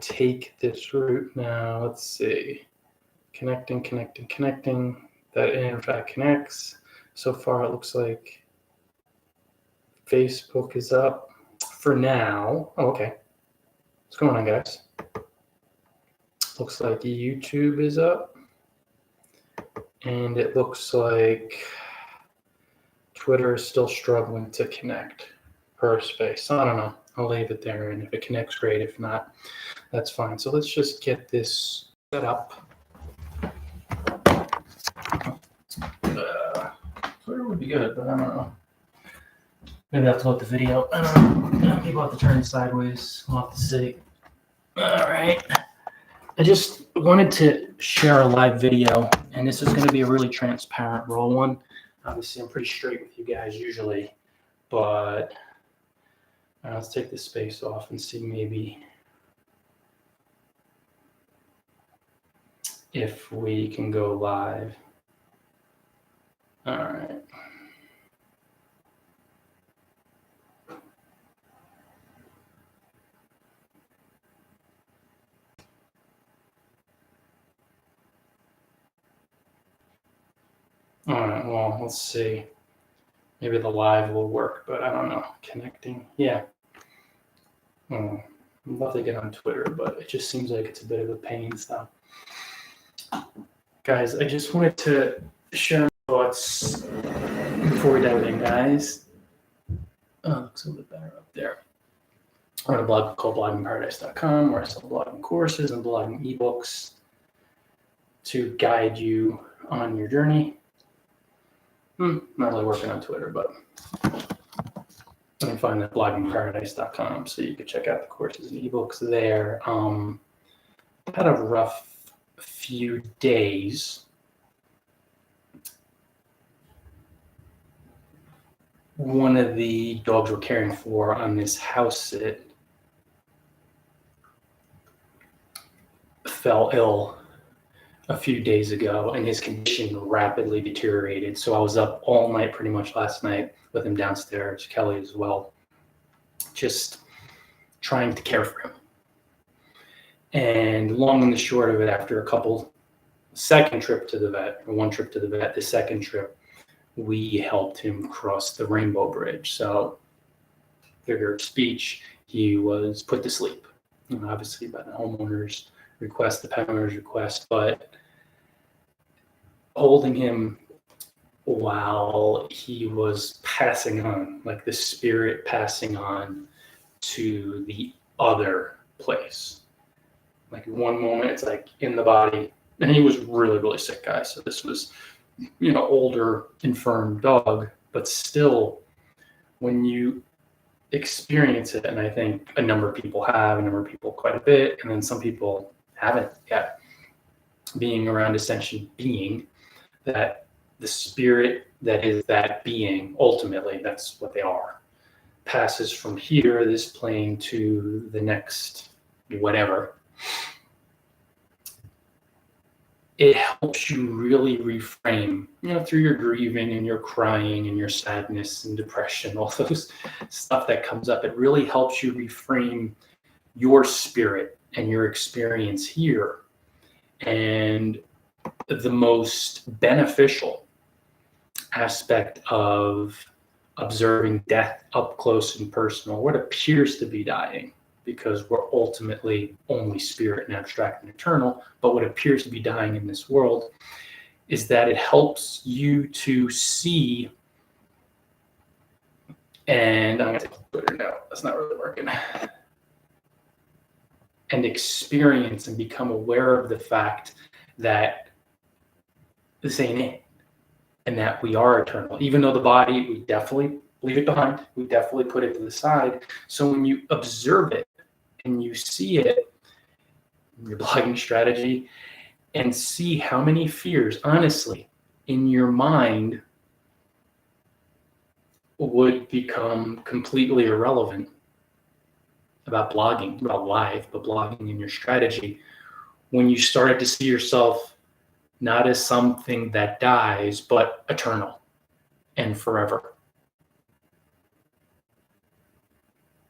take this route now. Let's see. Connecting. That in fact connects. So far it looks like Facebook is up for now. Oh, okay. What's going on, guys? Looks like YouTube is up. And it looks like Twitter is still struggling to connect per space. I don't know. I'll leave it there, and if it connects, great. If not, that's fine. So let's just get this set up. Twitter would be good, but I don't know. Maybe I'll have to load the video. I don't know. Maybe I'll have to turn it sideways. We'll have to see. All right. I just wanted to share a live video, and this is going to be a really transparent raw one. Obviously, I'm pretty straight with you guys usually, but let's take this space off and see maybe if we can go live. All right. All right, well, let's see. Maybe the live will work, but I don't know. Connecting, yeah. I'd love to get on Twitter, but it just seems like it's a bit of a pain stuff. Guys, I just wanted to share my thoughts before we dive in, guys. Oh, it looks a little bit better up there. I run a blog called bloggingparadise.com where I sell blogging courses and blogging ebooks to guide you on your journey. Not really working on Twitter, but you can find that bloggingparadise.com, so you can check out the courses and ebooks there. Had a rough few days. One of the dogs we're caring for on this house sit fell ill a few days ago, and his condition rapidly deteriorated. So I was up all night pretty much last night with him downstairs, Kelly as well, just trying to care for him. And long and the short of it, after one trip to the vet, the second trip, we helped him cross the Rainbow Bridge. So figure of speech, he was put to sleep, obviously by the homeowner's request, the pet owner's request, but holding him while he was passing on, like the spirit passing on to the other place. Like one moment it's like in the body, and he was really, really sick, guys. So this was, older, infirm dog, but still when you experience it, and I think a number of people quite a bit, and then some people haven't yet, being around a sentient being, that the spirit that is that being, ultimately, that's what they are, passes from here, this plane, to the next whatever. It helps you really reframe, through your grieving and your crying and your sadness and depression, all those stuff that comes up. It really helps you reframe your spirit and your experience here. And the most beneficial aspect of observing death up close and personal, what appears to be dying, because we're ultimately only spirit and abstract and eternal, but what appears to be dying in this world is that it helps you to see, and I'm going to take Twitter now, that's not really working, and experience and become aware of the fact that this ain't it, and that we are eternal. Even though the body, we definitely leave it behind, we definitely put it to the side. So when you observe it and you see it, your blogging strategy, and see how many fears, honestly, in your mind would become completely irrelevant about blogging, about life, but blogging in your strategy, when you started to see yourself not as something that dies, but eternal and forever.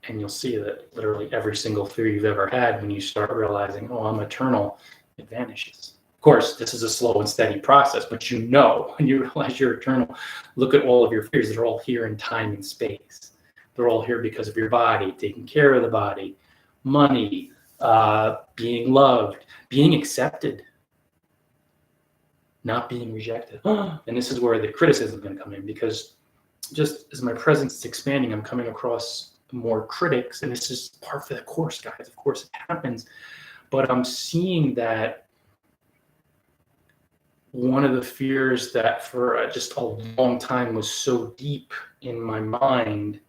And you'll see that literally every single fear you've ever had, when you start realizing, oh, I'm eternal, it vanishes. Of course, this is a slow and steady process, but you know, when you realize you're eternal, look at all of your fears. They're all here in time and space. They're all here because of your body, taking care of the body, money, being loved, being accepted, not being rejected. And this is where the criticism is going to come in, because just as my presence is expanding, I'm coming across more critics, and this is part of the course, guys. Of course, it happens, but I'm seeing that one of the fears that for just a long time was so deep in my mind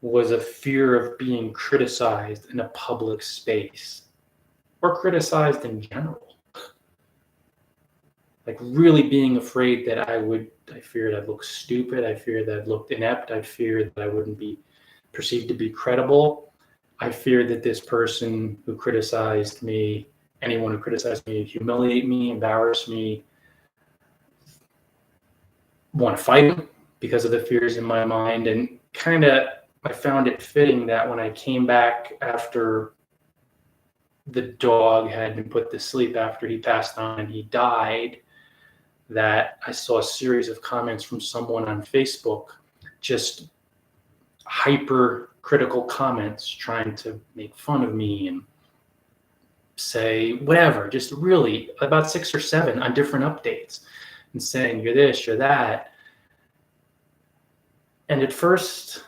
was a fear of being criticized in a public space, or criticized in general. Like really being afraid that I feared I'd look stupid. I feared that I'd looked inept. I feared that I wouldn't be perceived to be credible. I feared that this person who criticized me, anyone who criticized me, humiliate me, embarrass me, want to fight them because of the fears in my mind. And kind of, I found it fitting that when I came back after the dog had been put to sleep, after he passed on and he died, that I saw a series of comments from someone on Facebook, just hyper critical comments trying to make fun of me and say whatever, just really about 6 or 7 on different updates, and saying you're this, you're that. And at first,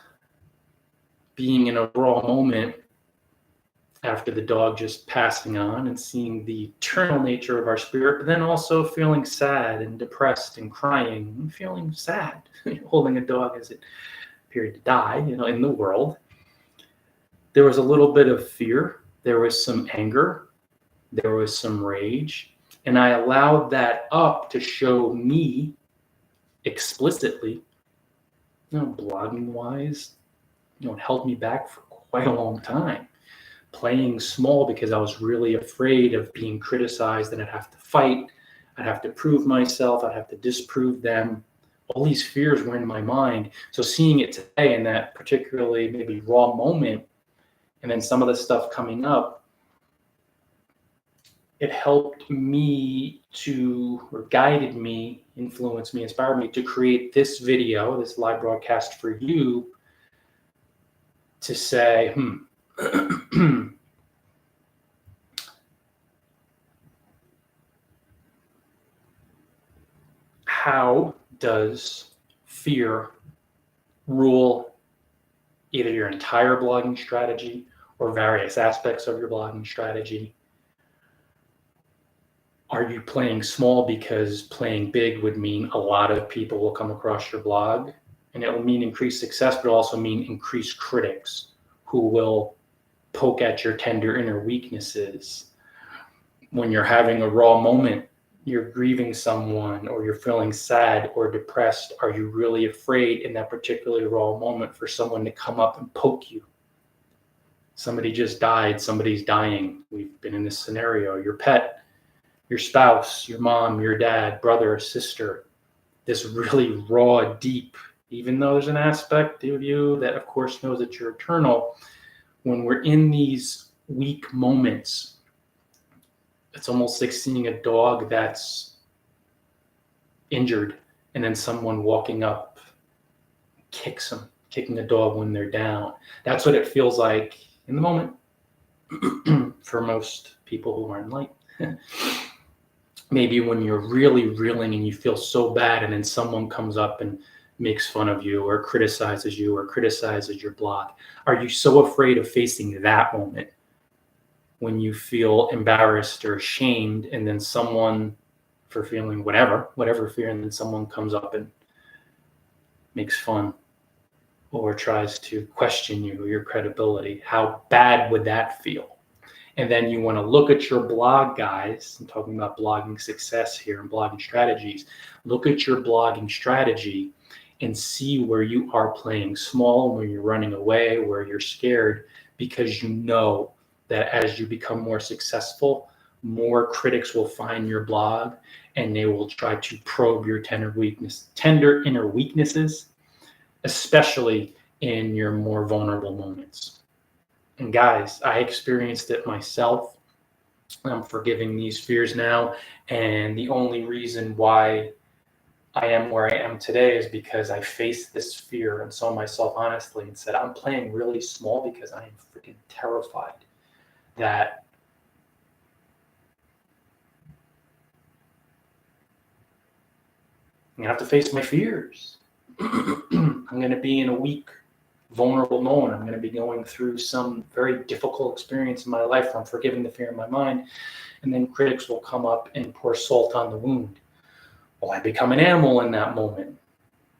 being in a raw moment after the dog just passing on and seeing the eternal nature of our spirit, but then also feeling sad and depressed and crying and feeling sad, holding a dog as it appeared to die, in the world. There was a little bit of fear. There was some anger. There was some rage. And I allowed that up to show me explicitly, blogging wise, it held me back for quite a long time. Playing small because I was really afraid of being criticized, and I'd have to fight. I'd have to prove myself. I'd have to disprove them. All these fears were in my mind. So seeing it today in that particularly maybe raw moment, and then some of the stuff coming up, it helped me or guided me, influenced me, inspired me to create this video, this live broadcast for you, to say, how does fear rule either your entire blogging strategy or various aspects of your blogging strategy? Are you playing small because playing big would mean a lot of people will come across your blog, and it will mean increased success, but also mean increased critics who will poke at your tender inner weaknesses? When you're having a raw moment, you're grieving someone, or you're feeling sad or depressed, are you really afraid in that particularly raw moment for someone to come up and poke you? Somebody just died, somebody's dying. We've been in this scenario. Your pet, your spouse, your mom, your dad, brother, or sister. This really raw, deep, even though there's an aspect of you that of course knows that you're eternal, when we're in these weak moments, it's almost like seeing a dog that's injured and then someone walking up kicks them, kicking a dog when they're down. That's what it feels like in the moment for most people who aren't light. Maybe when you're really reeling and you feel so bad, and then someone comes up and makes fun of you or criticizes your blog. Are you so afraid of facing that moment when you feel embarrassed or ashamed, and then someone, for feeling whatever fear, and then someone comes up and makes fun or tries to question you, your credibility? How bad would that feel? And then you want to look at your blog, guys. I'm talking about blogging success here and blogging strategies. Look at your blogging strategy and see where you are playing small, where you're running away, where you're scared, because you know that as you become more successful, more critics will find your blog and they will try to probe your tender inner weaknesses, especially in your more vulnerable moments. And guys, I experienced it myself. I'm forgiving these fears now. And the only reason why I am where I am today is because I faced this fear and saw myself honestly and said, I'm playing really small because I am freaking terrified that I'm going to have to face my fears. I'm going to be in a weak, vulnerable moment. I'm going to be going through some very difficult experience in my life. I'm forgiving the fear in my mind. And then critics will come up and pour salt on the wound. Will I become an animal in that moment?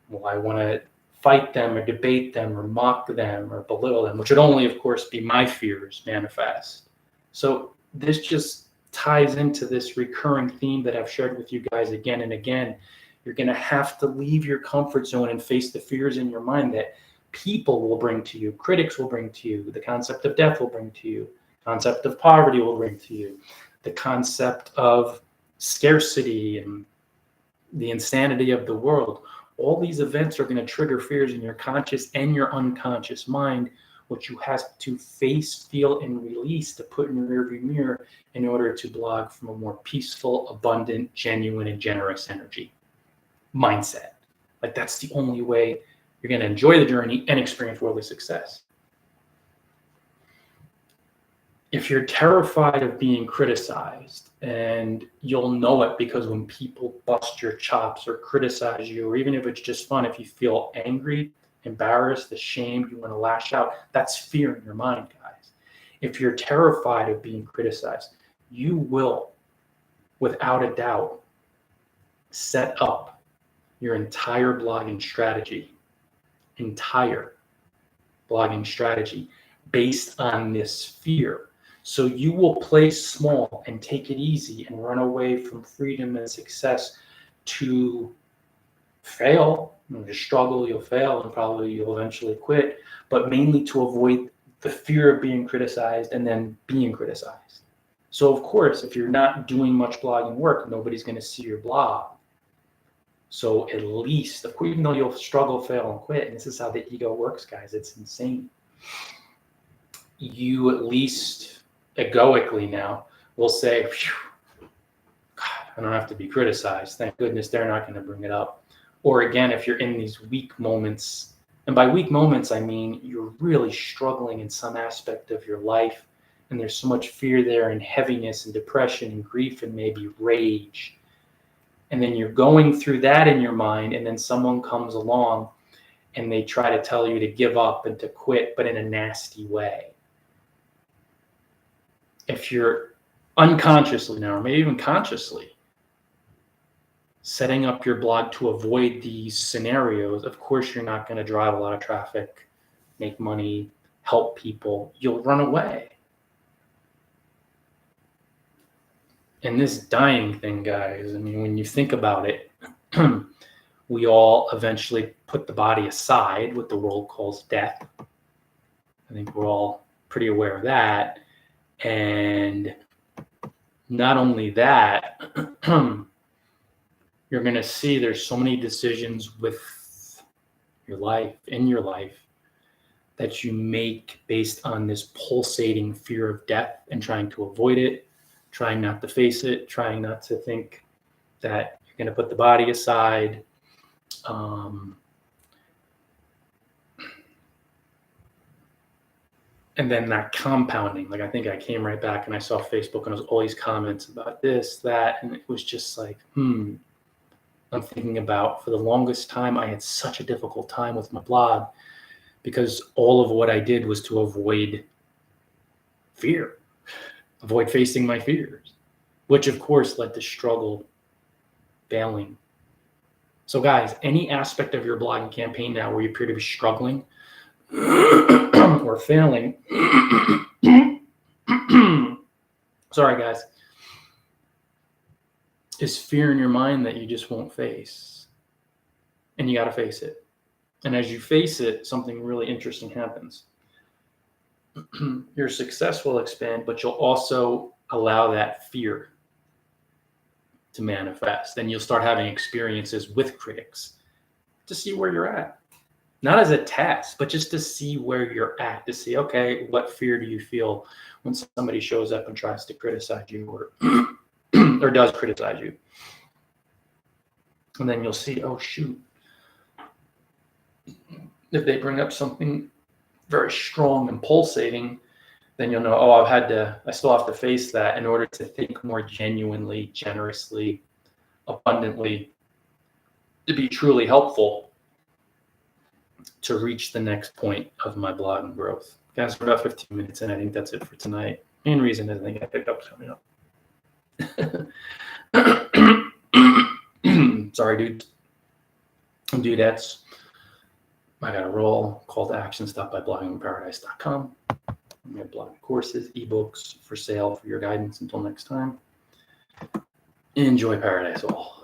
Will I want to fight them or debate them or mock them or belittle them, which would only, of course, be my fears manifest. So this just ties into this recurring theme that I've shared with you guys again and again. You're going to have to leave your comfort zone and face the fears in your mind that people will bring to you, critics will bring to you, the concept of death will bring to you, concept of poverty will bring to you, the concept of scarcity and the insanity of the world. All these events are going to trigger fears in your conscious and your unconscious mind, which you have to face, feel, and release to put in your rearview mirror in order to blog from a more peaceful, abundant, genuine, and generous energy mindset. Like that's the only way you're going to enjoy the journey and experience worldly success. If you're terrified of being criticized, and you'll know it because when people bust your chops or criticize you, or even if it's just fun, if you feel angry, embarrassed, ashamed, you want to lash out, that's fear in your mind, guys. If you're terrified of being criticized, you will, without a doubt, set up your entire blogging strategy based on this fear. So you will play small and take it easy and run away from freedom and success to fail. You struggle, you'll fail, and probably you'll eventually quit, but mainly to avoid the fear of being criticized and then being criticized. So of course, if you're not doing much blogging work, nobody's going to see your blog. So at least, of course, even though you'll struggle, fail, and quit, and this is how the ego works, guys, it's insane. You at least egoically now will say, God, I don't have to be criticized. Thank goodness they're not going to bring it up. Or again, if you're in these weak moments, and by weak moments, I mean you're really struggling in some aspect of your life, and there's so much fear there and heaviness and depression and grief and maybe rage. And then you're going through that in your mind, and then someone comes along and they try to tell you to give up and to quit, but in a nasty way. If you're unconsciously now, or maybe even consciously, setting up your blog to avoid these scenarios, of course you're not going to drive a lot of traffic, make money, help people. You'll run away. And this dying thing, guys, I mean, when you think about it, we all eventually put the body aside, what the world calls death. I think we're all pretty aware of that. And not only that, you're going to see there's so many decisions with your life, in your life, that you make based on this pulsating fear of death and trying to avoid it, trying not to face it, trying not to think that you're going to put the body aside. And then that compounding, like I think I came right back and I saw Facebook and it was all these comments about this, that, and it was just like, I'm thinking about, for the longest time, I had such a difficult time with my blog because all of what I did was to avoid fear, avoid facing my fears, which of course led to struggle, failing. So guys, any aspect of your blogging campaign now where you appear to be struggling or failing, sorry guys, is fear in your mind that you just won't face. And you got to face it. And as you face it, something really interesting happens. Your success will expand, but you'll also allow that fear to manifest. And you'll start having experiences with critics to see where you're at. not as a test, but just to see where you're at, to see, okay, what fear do you feel when somebody shows up and tries to criticize you or or does criticize you? And then you'll see, oh shoot, if they bring up something very strong and pulsating, then you'll know, oh, I still have to face that in order to think more genuinely, generously, abundantly, to be truly helpful, to reach the next point of my blogging growth. Guys, we're about 15 minutes in. I think that's it for tonight. Main reason is I think I picked up something up. Sorry, dude. Dudettes. I got a roll. Call to action, stop by bloggingparadise.com. We have blogging courses, ebooks for sale for your guidance. Until next time, enjoy paradise all.